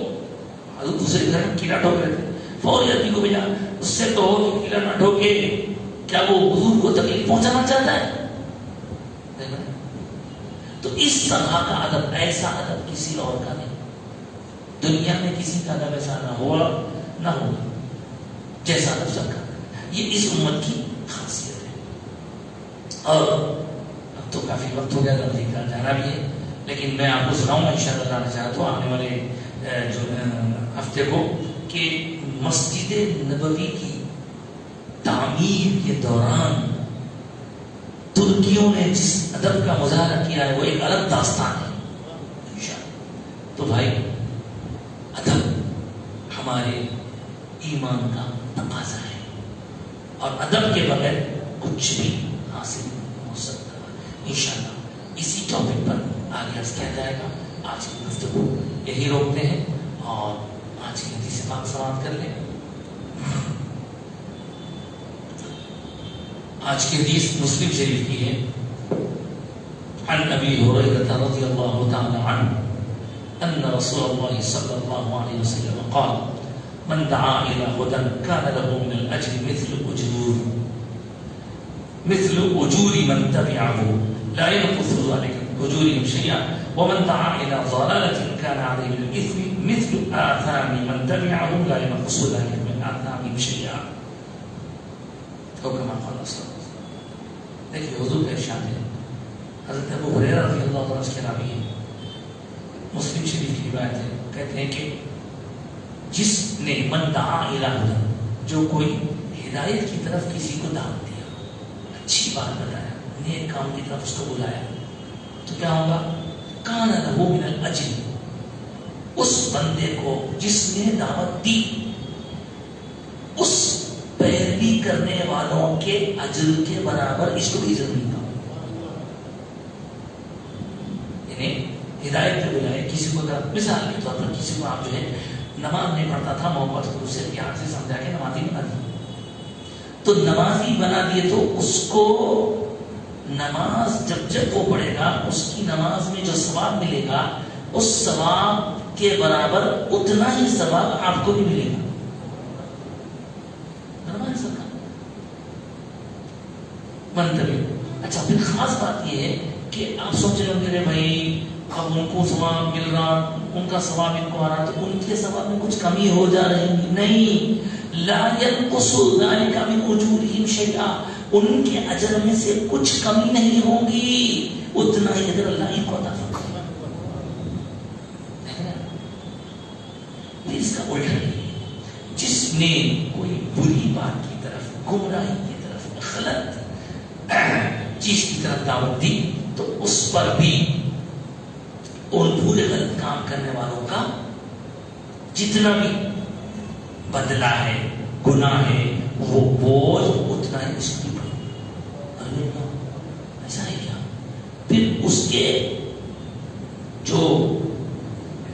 حضرت دوسرے گھر میں کیلا ٹھوک رہے تھے فوری آدمی کو بھیجا اس سے کہو کہ کیلا نہ ٹھوکے. کیا وہ حضور کو تکلیف پہنچانا چاہتا ہے؟ تو اس طرح کا ادب, ایسا ادب کسی اور کا نہیں. دنیا میں کسی کا ادب ایسا نہ ہوا نہ ہوگا جیسا ادب سب کا. یہ اس امت کی خاصیت ہے. اور اب تو کافی وقت ہو گیا گھر جانا بھی ہے, لیکن میں آپ کو سناؤں گا انشاءاللہ تعالیٰ چاہتا ہوں آنے والے ہفتے کو کہ مسجد نبوی کی تعمیر کے دوران ترکیوں نے جس ادب کا مظاہرہ کیا ہے وہ ایک الگ داستان ہے انشاءاللہ. تو بھائی ادب ہمارے ایمان کا تقاضا ہے اور ادب کے بغیر کچھ بھی حاصل ہو سکتا انشاءاللہ. اسی ٹاپک پر آگے عرض کیا جائے گا. آج کی گفتگو یہی روکتے ہیں اور آج کی حدیث پاک سماعت کر لیں. آج کی حدیث مسلم شریف کی ہے. عن ابی ہریرہ رضی اللہ تعالی عنہ ان رسول اللہ صلی اللہ علیہ وسلم قال من دعا الى هدى كان له من الاجر مثل اجور من تبعه لا ينقص ذلك اجورهم شيئا ومن دعا الى ضلالة كان عليه من الاثم مثل آثام من تبعه لا ينقص ذلك من آثامهم شيئا. تو كما قال صلی اللہ علیہ وسلم. دیکھیے حضور کا ارشاد ہے. حضرت ابو ہریرہ رضی اللہ عنہ کے راوی ہیں, مسلم شریف کی روایت ہے, کہتے ہیں کہ جس نے من دعا الی ہدی, جو کوئی ہدایت کی طرف کسی کو دعوت دیا, اچھی بات بتایا, نیک کام کی طرف اس کو بلایا, تو کیا ہوگا؟ کان لہ من الاجر, اس بندے کو جس نے دعوت دی اس پیروی کرنے والوں کے اجر کے برابر اس کو بھی اجر ملتا. یعنی ہدایت کے بجائے کسی کو اگر مثال کے طور پر کسی کو آپ جو ہے نماز نہیں پڑھتا تھا، محبت کو اسے پیار سے سمجھا کے نمازی بنا دیا، تو نمازی بنا دیے تو اس کو نماز جب وہ پڑھے گا اس کی نماز میں جو ثواب ملے گا اس ثواب کے برابر اتنا ہی ثواب آپ کو بھی ملے گا. منتبہ. اچھا پھر خاص بات یہ ہے کہ آپ سوچ رہے ہوں کہ بھائی اب ان کو ثواب مل رہا، ان کا ثواب ان کو آ رہا، تو ان کے ثواب میں کچھ کمی ہو جا رہی. نہیں، لا ينقص ذلك من اجورهم شيئا، ان کے اجر میں سے کچھ کمی نہیں ہوگی، اتنا ہی اجر اللہ ان کو عطا فرمائے گا. اس کا الٹا نہیں، جس نے کوئی بری بات کی طرف، گمراہی کی طرف، غلط چیز کی طرف دعوت دی تو اس پر بھی ان پورے غلط کام کرنے والوں کا جتنا بھی بدلہ ہے، گناہ ہے، وہ بوجھ اتنا ہی اس کی پڑے. ایسا ہے کیا؟ پھر اس کے جو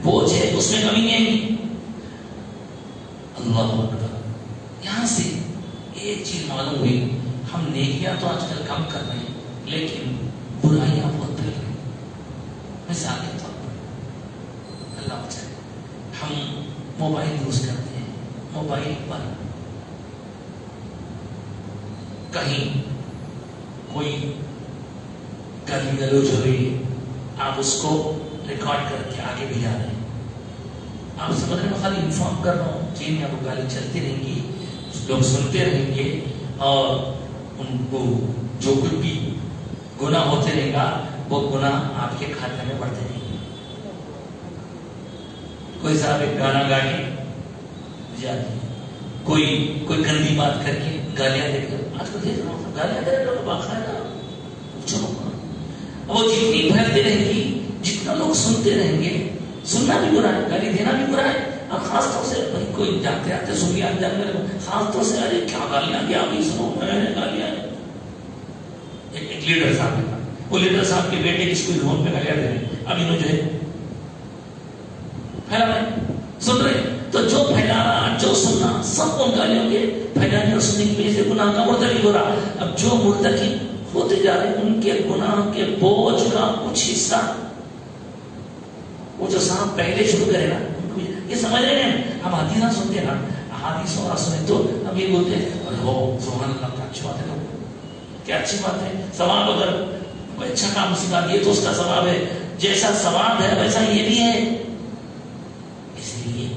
بوجھ ہے اس میں کمی نہیں آئے گی. اللہ اکبر. یہاں سے ایک چیز معلوم ہوئی، ہم نیکیاں تو آج کل کم کر رہے ہیں لیکن برائیاں بہت پھیل رہی. مثال کے طور پر اللہ بچائے، ہم موبائل یوز کرتے ہیں، موبائل پر کہیں کوئی گالی گلوچ ہو رہی ہے، آپ اس کو ریکارڈ کر کے آگے بھیجا رہے ہیں. آپ سمجھ رہے ہیں میں خالی انفارم کر رہا ہوں، جی میں آپ کو گالی چلتی رہیں گی، لوگ سنتے رہیں گے اور ان کو جو کچھ بھی گناہ ہوتے رہے گا وہ گناہ آپ کے کھاتے میں بڑھتے رہیں گے. کوئی صاحب ایک گانا گا کے جاتی ہے، کوئی گندی بات کر کے گالیاں دے کر، آج کو دیکھ رہا ہوں گالیاں دے رہے باقاعدہ وہ جتنی پھیلتے رہیں گی جتنا لوگ سنتے رہیں گے. سننا بھی برا ہے، گالی دینا بھی برا ہے. اب خاص طور سے بھائی کوئی جاتے آتے سن لیا جاننے لگا، خاص طور سے ارے کیا گالیاں دیا ابھی سنو میں نے گالیاں. ایک لیڈر صاحب نے کہا، وہ لیڈر صاحب کے بیٹے کس کو فون پہ گالیاں دے رہے ہیں، اب انہوں جو ہے پھیلا رہے سن رہے. تو جو پھیلانا جو سننا سب ان گالیوں کے پھیلانے اور سننے کی وجہ سے گناہ کا مرتکب ہو رہا. اب جو مرتکب ہوتے جا رہے ہیں ان کے گناہ کے بوجھ کا کچھ حصہ وہ جو صاحب پہلے شروع کرے نا، یہ سمجھ رہے ہیں. ہم حدیث سنتے نا، حدیث اور سنیں تو ہم یہ بولتے ہیں ارے ہو سبحان اللہ کا اچھی بات ہے، کیا اچھی بات ہے. ثواب اگر کوئی اچھا کام سکھا دیے تو اس کا ثواب ہے، جیسا ثواب ہے ویسا یہ بھی ہے. اس لیے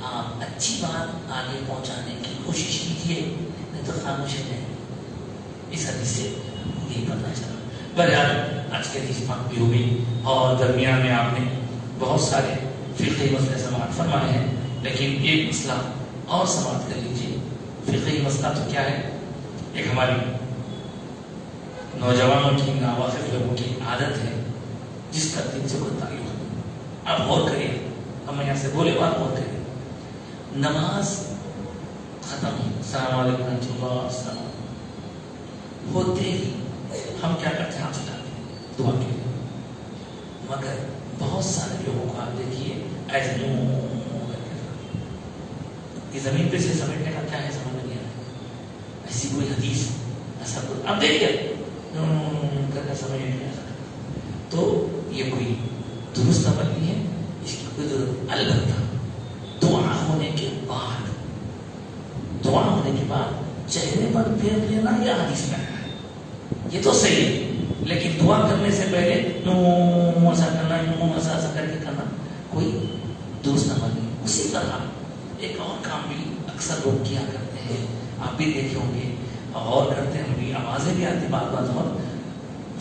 آپ اچھی بات آگے پہنچانے کی کوشش کیجیے، نہیں تو خاموش ہے. اس حدیث سے یہی پتہ چلا. بہرحال آج کے حدیث پاک بھی ہوئی اور درمیان میں آپ نے بہت سارے فقہی مسئلے سماعت فرمائے ہیں، لیکن ایک مسئلہ اور سماعت کر لیجیے. فقہی مسئلہ تو کیا ہے؟ ایک ہماری نوجوانوں کی، ناواقف لوگوں کی عادت ہے جس کا دین سے کوئی تعلق نہیں. آپ غور کریے، ہم یہاں سے بولے بات غور کریے. نماز ختم، السلام علیکم ورحمۃ اللہ السلام ہوتے ہی ہم کیا کرتے ہیں؟ ہاتھ اٹھاتے ہیں دعا کے لیے. مگر بہت سارے لوگوں کو آپ دیکھیے ایسے یہ زمین پہ سے سمیٹنے کا کیا ہے سمجھ میں نہیں آتا. ایسی کوئی حدیث ایسا کوئی اب دیکھیے کر کے سمجھ نہیں آ سکتا. تو یہ کوئی درست عمل نہیں ہے، اس کی کوئی ضرورت. البتہ دعا ہونے کے بعد، دعا ہونے کے بعد چہرے پر پھیر لینا یا حدیث میں ہے یہ تو صحیح ہے، لیکن دعا کرنے سے پہلے نو ایسا کرنا، نو ایسا کر کے کرنا کوئی درست عمل نہیں. اسی طرح ایک اور کام بھی اکثر لوگ کیا کرتے ہیں، آپ بھی دیکھے ہوں گے اور کرتے ہیں بھی، آوازیں بھی آتی بات بات. اور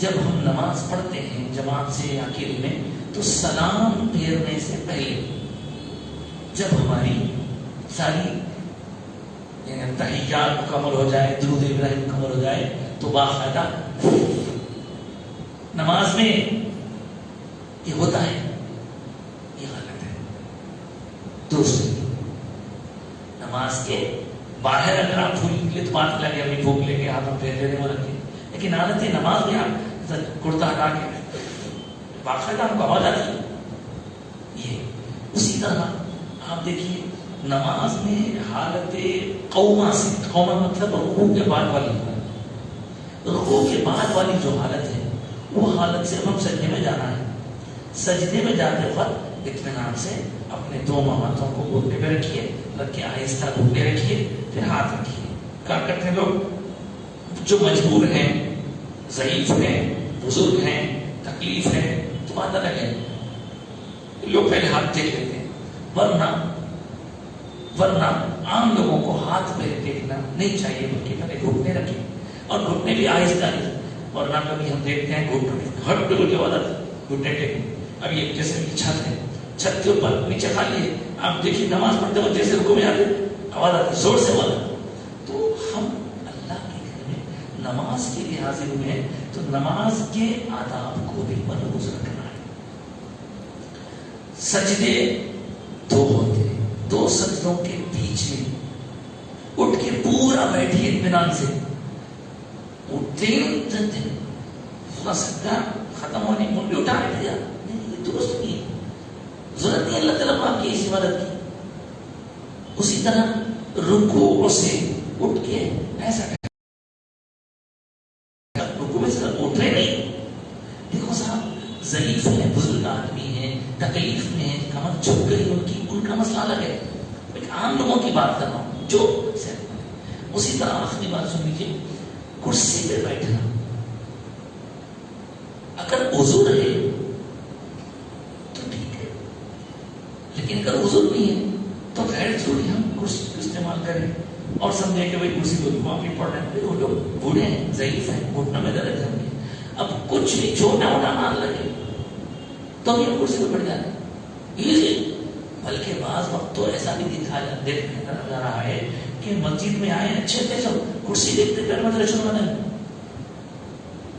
جب ہم نماز پڑھتے ہیں جماعت سے یا اکیلے میں تو سلام پھیرنے سے پہلے جب ہماری ساری تحیات مکمل ہو جائے، درود ابراہیم مکمل ہو جائے تو باقاعدہ نماز میں یہ ہوتا ہے. یہ غلط ہے، درست نہیں. نماز کے باہر اگر آپ پھول نکلے تو بات لگے ابھی بھوک لے کے ہاتھ میں پھیر دینے والا رکھے، لیکن عادت نماز میں آپ کرتا ہٹا کے باقاعدہ ہم کو آواز آتی ہے. یہ اسی طرح آپ دیکھیے نماز میں حالت قوما سے، قوما مطلب رکوع کے بعد والی حالت، رکوع کے بعد والی جو حالت ہے وہ حالت سے ہم سجدے میں جانا ہے. سجدے میں جاتے وقت اطمینان سے اپنے دونوں ہاتھوں کو گھٹنے پہ رکھیے، رکھ کے آہستہ گھٹنے رکھیے، پھر ہاتھ رکھیے. کیا کرتے ہیں لوگ جو مجبور ہیں، ضعیف ہیں، بزرگ ہیں، تکلیف ہے تو بات الگ ہے، لوگ پہلے ہاتھ دیکھ لیتے ہیں. ورنہ عام لوگوں کو ہاتھ پہ دیکھنا نہیں چاہیے، بلکہ پہلے گھٹنے رکھیں اور گھٹنے بھی آہستہ آہستہ. ورنہ کبھی ہم دیکھتے ہیں ہٹ ڈول کے بعد گھٹنے ٹیکیں. اب یہ جیسے چھت ہے، چھت کے اوپر نیچے خالی ہے، آپ دیکھیے نماز پڑھتے وقت جیسے رکوع میں آتے آواز آتی زور سے آواز. تو ہم اللہ کے گھر میں نماز کے لیے حاضر ہوئے ہیں تو نماز کے آداب کو بھی ملحوظ رکھنا ہے. سجدے دو ہوتے ہیں، دو سجدوں کے بیچ میں اٹھ کے پورا بیٹھیے اطمینان سے. اٹھتے ہی پورا سجدہ ختم ہونے منڈی اٹھا بیٹھ گیا، درست نہیں ہے، ضرورت نہیں اللہ تعالیٰ کو آپ کی اس عبادت کی. اسی طرح رکوع سے اٹھ کے ایسا رکوع میں سے اٹھ رہے نہیں. دیکھو صاحب ضعیف ہے، بزرگ آدمی ہے، تکلیف میں ہے، کمر جھک گئی ان کا مسئلہ الگ ہے. ایک عام لوگوں کی بات کر رہا ہوں جو. اسی طرح آخری بات سن لیجیے، کرسی پہ بیٹھنا اگر وضو رہے تو ٹھیک ہے، لیکن اگر وضو نہیں ہے تو غیر ضروری ہم کرسی کا استعمال کریں اور سمجھیں کہ بھائی کرسی کو آپ نہیں پڑھ رہے ہیں. وہ لوگ بوڑھے ہیں، ضعیف ہیں، گھٹنا میں درد ہے، اب کچھ بھی چھوٹا موٹا مار لگے تو یہ کرسی پہ بیٹھ جاتے ہیں. بلکہ بعض وقت تو ایسا بھی دیکھنے لگا رہا ہے کہ مسجد میں آئے اچھے تھے سب، کرسی دیکھتے پھر مدرسے شروع ہونے لگے.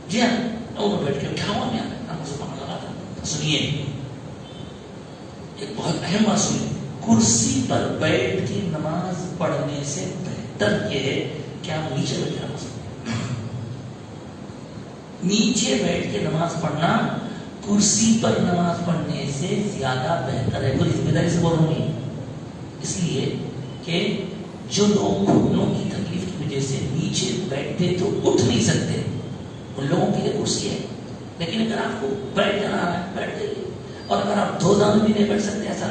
جی ہاں وہ بیٹھ کے کیا ہوا میں لگا تھا. سنیے ایک بہت اہم بات سنیے، کرسی پر بیٹھ کے نماز پڑھنے سے بہتر یہ ہے کہ آپ نیچے بیٹھ کے نماز پڑھیں. نیچے بیٹھ کے نماز پڑھنا کرسی پر نماز پڑھنے سے زیادہ بہتر ہے. پوری ذمہ داری سے بول رہا ہوں، اس لیے کہ جو لوگ گھٹنوں کی تکلیف کی وجہ سے نیچے بیٹھتے تو اٹھ نہیں سکتے ان لوگوں کے لیے کرسی ہے. لیکن اگر آپ کو بیٹھ جانا ہے بیٹھ جائیے، اور اگر آپ دو دانوں بھی نہیں بیٹھ سکتے ایسا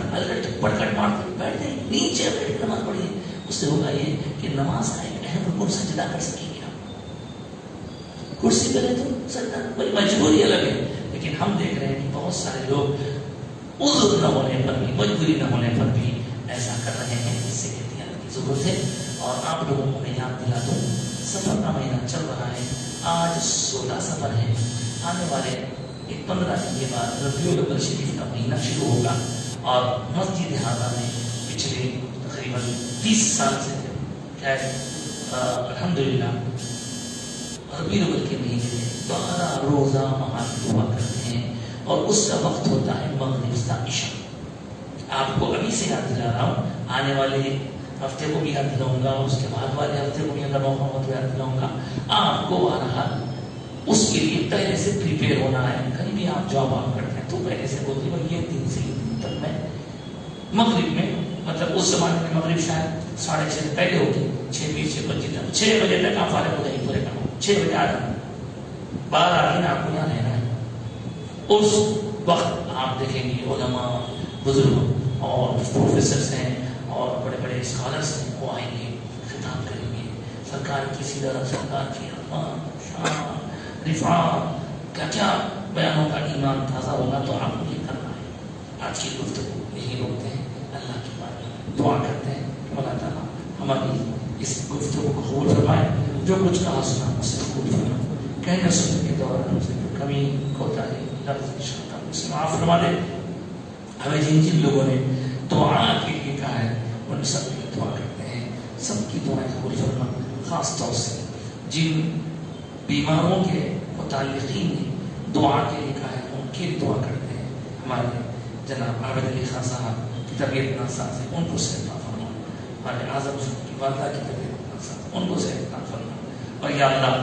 پڑکٹ مارتے بیٹھ جائیے، نیچے بیٹھ کر نماز پڑھیے. اس سے ہوگا یہ کہ نماز کا ایک اہم رکن سجدہ کر سکیں گے آپ. کرسی پہ رہے تو سجدہ بڑی مجبوری الگ ہے، لیکن ہم دیکھ رہے ہیں کہ بہت سارے لوگ عذر نہ ہونے پر بھی، مجبوری نہ ہونے پر بھی ایسا کر رہے ہیں. اس سے احتیاط کی ضرورت ہے. اور آپ لوگوں کو میں یاد دلا دوں، سفر کا مہینہ چل رہا ہے، آج 16 سفر ہے. آنے والے 15 دن کے بعد ربیع الاول شریف کا مہینہ شروع ہوگا، اور مسجد حاضہ میں پچھلے تقریباً 30 سال سے الحمدللہ ربیع الاول کے مہینے میں 12 روزہ محافل ہوا کرتے ہیں، اور اس کا وقت ہوتا ہے مغرب سے عشاء. آپ کو ابھی سے یاد دلا رہا ہوں، آنے والے ہفتے کو بھی یاد دلاؤں گا، اس کے بعد والے ہفتے کو بھی اگر موقع ہو تو یاد دلاؤں گا. آپ کو بہرحال اس کے لیے پہلے سے پریپیئر ہونا ہے. کہیں بھی آپ جاب آپ کرتے ہیں تو پہلے سے بولتے ہیں یہ 3 سے 3 تک میں مغرب میں، مطلب اس زمانے میں مغرب شاید 6:30 سے پہلے ہوتی، 6:20 سے 25 تک، 6 بجے تک آپ فارغ ہو جائیں پورے کام. 6 بجے آ جانا، 12 دن آپ کو یہاں رہنا ہے. اس وقت آپ دیکھیں گے علماء، بزرگ اور پروفیسرس ہیں اور بڑے بڑے اسکالرس ہیں، وہ آئیں گے، خطاب کریں گے. سرکار کی سیدھا سرکار کی شان رفعت کیا کیا بیانوں کا ایمان تازہ ہوگا. تو آپ کو یہ کرنا ہے. آج کی گفتگو یہی روکتے ہیں، اللہ کی بات دعا کرتے ہیں کہ اللہ تعالیٰ ہماری اس گفتگو کو قبول فرمائے. جو کچھ کہا سنا اسے قبول فرمائے، کہنے سننے کے دوران سے کمی کوتاہی لفظ شیطان اسے معاف فرما دے. ہمیں جن لوگوں نے دعا کے لیے کہا ہے ان سب کی دعا کرتے ہیں، سب کی دعائیں قبول فرما. خاص طور سے جن بیماروں کے متعلقین نے دعا کے لیے کہا ہے ان کی دعا کرتے ہیں. ہمارے جناب عابد علی خان صاحب کی طبیعت ناساز ہے، ان کو صحت عطا فرما. ہمارے اعظم کی والدہ کی طبیعت ان کو صحت عطا فرما. اور یا اللہ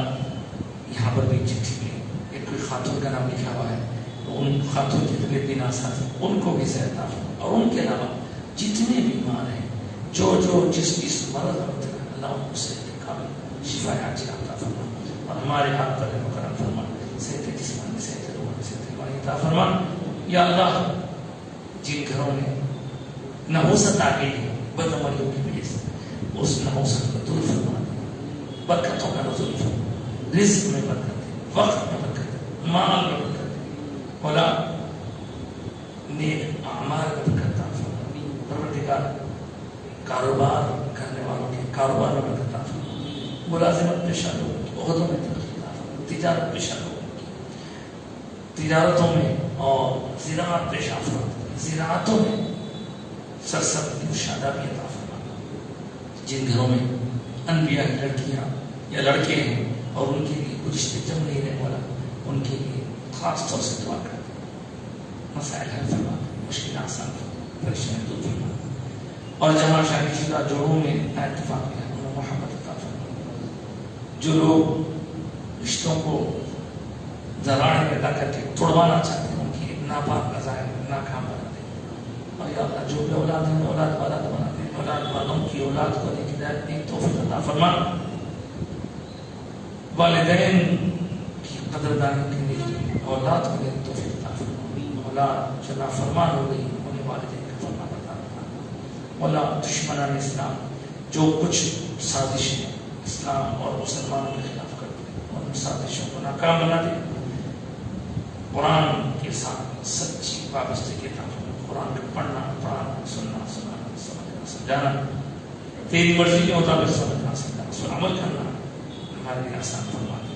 یہاں پر بھی چٹھی میں ایک کوئی خاتون کا نام لکھا ہوا ہے، ان خاتون کی طبیعت بھی ناساز، ان کو بھی صحت عطا فرما. اور ان کے علاوہ جتنے بیمار ہیں جو جس مرض میں مبتلا ہیں، اللہ ان کو صحت کامل شفا عاجلہ عطا فرما. اور ہمارے ہاتھ پر مکرم فرما، صحت جسمانی، صحت روحانی، صحت روحانی عطا فرما. یا اللہ جن گھروں میں نحوست آ گئی ہے بدعملیوں کی وجہ سے، اس نحوست کو دور فرما، برکتوں کا نزول فرما، رزق میں برکت ہے، وقت میں برکت ہے، مال میں برکت ہے، مولا نیک اعمال میں برکت عطا فرما. پروردگار کاروبار کرنے والوں کے کاروبار میں برکت عطا فرما، ملازمت پیشہ لوگوں کی عہدوں میں ترقی عطا فرما، تجارت پیشہ لوگوں کی تجارتوں میں اور زراعت پیشہ افراد زراعتوں میں سرسبزی و شادابی عطا فرما. جن گھروں میں انبیاء کی لڑکیاں یا لڑکے ہیں اور ان کے لیے کچھ رشتے جم نہیں رہنے والا، ان کے لیے خاص طور سے دعا کرتے ہیں. مسائل حل فرما، مشکل آسان فرما، پریشانی دور فرما. اور جہاں شادی شدہ جوڑوں میں اتفاق ہے انہیں محبت عطا فرما. جو لوگ رشتوں کو ذرائع پیدا کر کے توڑوانا چاہتے ہیں، ان کی ناپاک عزائم ناکام بنا دیں. اور یا اللہ جو بھی اولاد ہیں اولاد والا بنا دیں، اولاد والوں کی اولاد کو نیک ہدایت نیک توفیق عطا فرما. والدین کی قدردانی کرنے کی اولاد کو نیک توفیق عطا فرما. اولاد جو نافرمان ہو گئی انہیں والدین کا فرما عطا فرما. مولا دشمنان اسلام جو کچھ سازشیں اسلام اور مسلمانوں کے خلاف کرتے ہیں ان سازشوں کو ناکام بنا دے. قرآن کے ساتھ سچی وابستگی عطا فرما. قرآن کو پڑھنا، سننا، سمجھانا، تیری مرضی کے مطابق سمجھنا، اس پر عمل کرنا ہمارے لیے آسان فرما دے.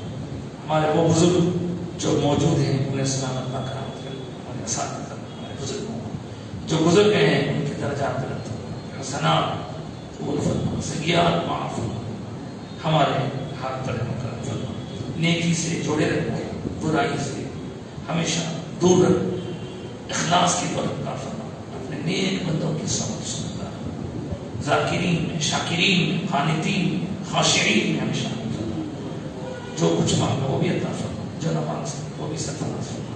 ہمارے وہ بزرگ جو موجود ہیں انہیں سلامت کرامت کر. ہمارے اساتذہ، ہمارے بزرگوں جو گزر گئے ہیں ان کے درجات بلند فرما، حسنات قبول فرما، سیئات معاف فرما. ہمارے ہاتھ پر کرم فرما، نیکی سے جوڑے رکھنا، برائی سے ہمیشہ دور رکھ، اخلاص کی برکت عطا فرما. اپنے نیک بندوں کی سمجھ سنتا ذاکرین میں، شاکرین میں، قانتین میں، خاشعین میں ہمیشہ فرما. جو کچھ مانگا وہ بھی عطا فرما، جو نہ مانگ سکے وہ بھی سرفراز فرما.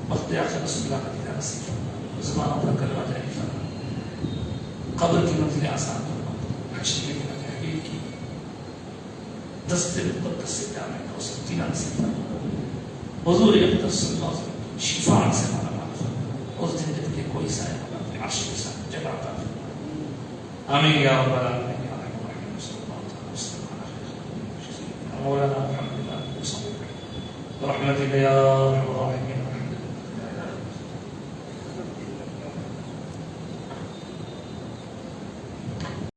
وقت آخر رسول اللہ کا دیدار نصیب فرما، زبانوں پر کلمہ جاری فرما. قبر کی منزل آسان فرما. حشر کے دن حبیب کی دست مقدس سے جامع کو سکینہ نصیب فرما. حضور اقدس صلی اللہ علیہ وسلم شفا سے مالا مال فرما. اس دن جب کہ کوئی سایہ ہوگا اپنے عرش کے ساتھ جگہ عطا فرما. آمین یا رب العالمین یا رحمۃ الرحیم صلی اللہ علیہ وسلم. مولانا محمد برحمتك يا ارحم الراحمين.